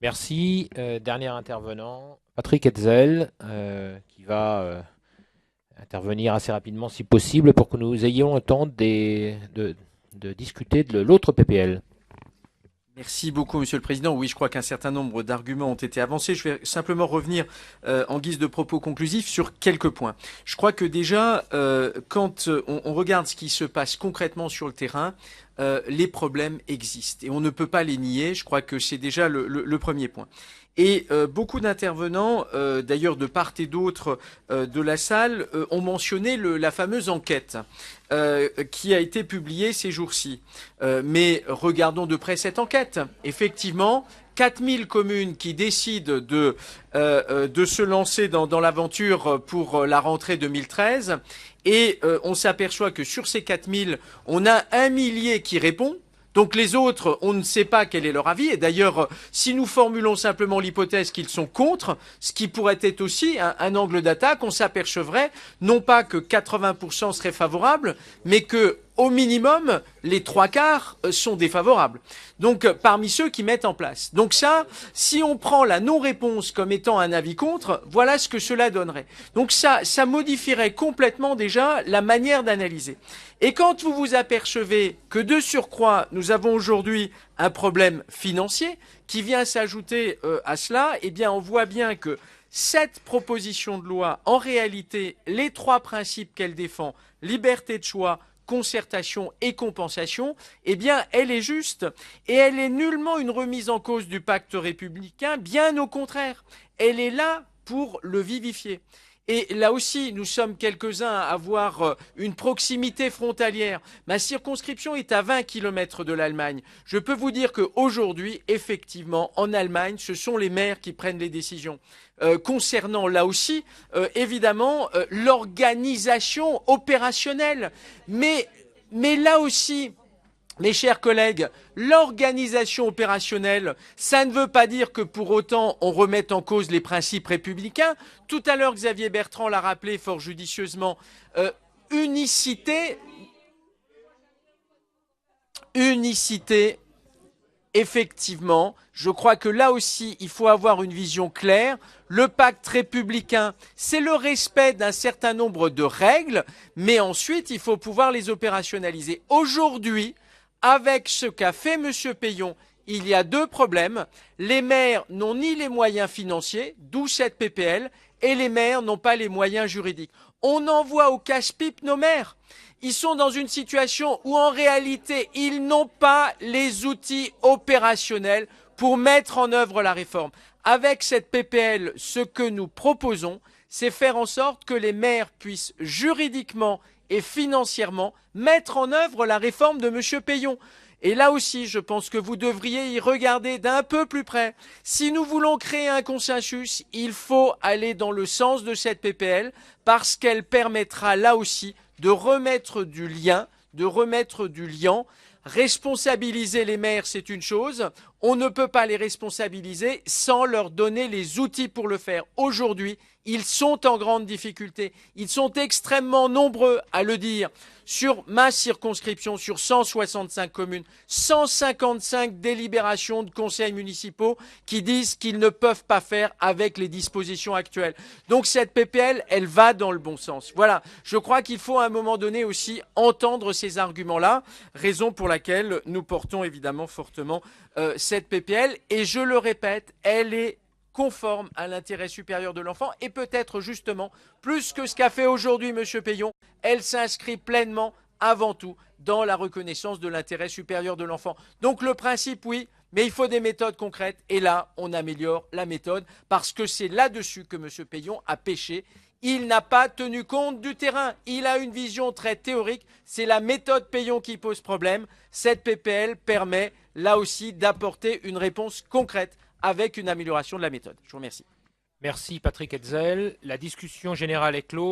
Merci. Dernier intervenant, Patrick Hetzel, qui va intervenir assez rapidement si possible pour que nous ayons le temps de discuter de l'autre PPL. Merci beaucoup, Monsieur le Président. Oui, je crois qu'un certain nombre d'arguments ont été avancés. Je vais simplement revenir en guise de propos conclusifs sur quelques points. Je crois que déjà, quand on regarde ce qui se passe concrètement sur le terrain, les problèmes existent et on ne peut pas les nier. Je crois que c'est déjà le premier point. Et beaucoup d'intervenants, d'ailleurs de part et d'autre de la salle, ont mentionné la fameuse enquête qui a été publiée ces jours-ci. Mais regardons de près cette enquête. Effectivement, 4000 communes qui décident de se lancer dans l'aventure pour la rentrée 2013 et on s'aperçoit que sur ces 4000, on a 1 millier qui répond. Donc les autres, on ne sait pas quel est leur avis. Et d'ailleurs, si nous formulons simplement l'hypothèse qu'ils sont contre, ce qui pourrait être aussi un angle d'attaque, on s'apercevrait non pas que 80% seraient favorables, mais que au minimum, les 3/4 sont défavorables. Donc, parmi ceux qui mettent en place. Donc ça, si on prend la non-réponse comme étant un avis contre, voilà ce que cela donnerait. Donc ça modifierait complètement déjà la manière d'analyser. Et quand vous vous apercevez que de surcroît, nous avons aujourd'hui un problème financier qui vient s'ajouter à cela, eh bien, on voit bien que cette proposition de loi, en réalité, les 3 principes qu'elle défend, liberté de choix, concertation et compensation, eh bien, elle est juste et elle est nullement une remise en cause du pacte républicain, bien au contraire. Elle est là pour le vivifier. Et là aussi, nous sommes quelques-uns à avoir une proximité frontalière. Ma circonscription est à 20 kilomètres de l'Allemagne. Je peux vous dire qu'aujourd'hui, effectivement, en Allemagne, ce sont les maires qui prennent les décisions. Concernant là aussi, évidemment, l'organisation opérationnelle. Mais là aussi, mes chers collègues, l'organisation opérationnelle, ça ne veut pas dire que pour autant on remette en cause les principes républicains. Tout à l'heure, Xavier Bertrand l'a rappelé fort judicieusement. Unicité, unicité, effectivement, je crois que là aussi, il faut avoir une vision claire. Le pacte républicain, c'est le respect d'un certain nombre de règles, mais ensuite, il faut pouvoir les opérationnaliser. Aujourd'hui, avec ce qu'a fait M. Payon, il y a 2 problèmes. Les maires n'ont ni les moyens financiers, d'où cette PPL, et les maires n'ont pas les moyens juridiques. On envoie au casse-pipe nos maires. Ils sont dans une situation où en réalité, ils n'ont pas les outils opérationnels pour mettre en œuvre la réforme. Avec cette PPL, ce que nous proposons, c'est faire en sorte que les maires puissent juridiquement et financièrement mettre en œuvre la réforme de M. Payon. Et là aussi, je pense que vous devriez y regarder d'un peu plus près. Si nous voulons créer un consensus, il faut aller dans le sens de cette PPL parce qu'elle permettra là aussi de remettre du lien, de remettre du liant. Responsabiliser les maires, c'est une chose. On ne peut pas les responsabiliser sans leur donner les outils pour le faire. Aujourd'hui, ils sont en grande difficulté. Ils sont extrêmement nombreux à le dire. Sur ma circonscription, sur 165 communes, 155 délibérations de conseils municipaux qui disent qu'ils ne peuvent pas faire avec les dispositions actuelles. Donc cette PPL, elle va dans le bon sens. Voilà, je crois qu'il faut à un moment donné aussi entendre ces arguments-là, raison pour laquelle nous portons évidemment fortement cette PPL. Et je le répète, elle est conforme à l'intérêt supérieur de l'enfant et peut-être justement plus que ce qu'a fait aujourd'hui M. Payon, elle s'inscrit pleinement avant tout dans la reconnaissance de l'intérêt supérieur de l'enfant. Donc le principe, oui, mais il faut des méthodes concrètes et là, on améliore la méthode parce que c'est là-dessus que M. Payon a péché. Il n'a pas tenu compte du terrain. Il a une vision très théorique. C'est la méthode Payon qui pose problème. Cette PPL permet là aussi d'apporter une réponse concrète avec une amélioration de la méthode. Je vous remercie. Merci Patrick Hetzel. La discussion générale est close.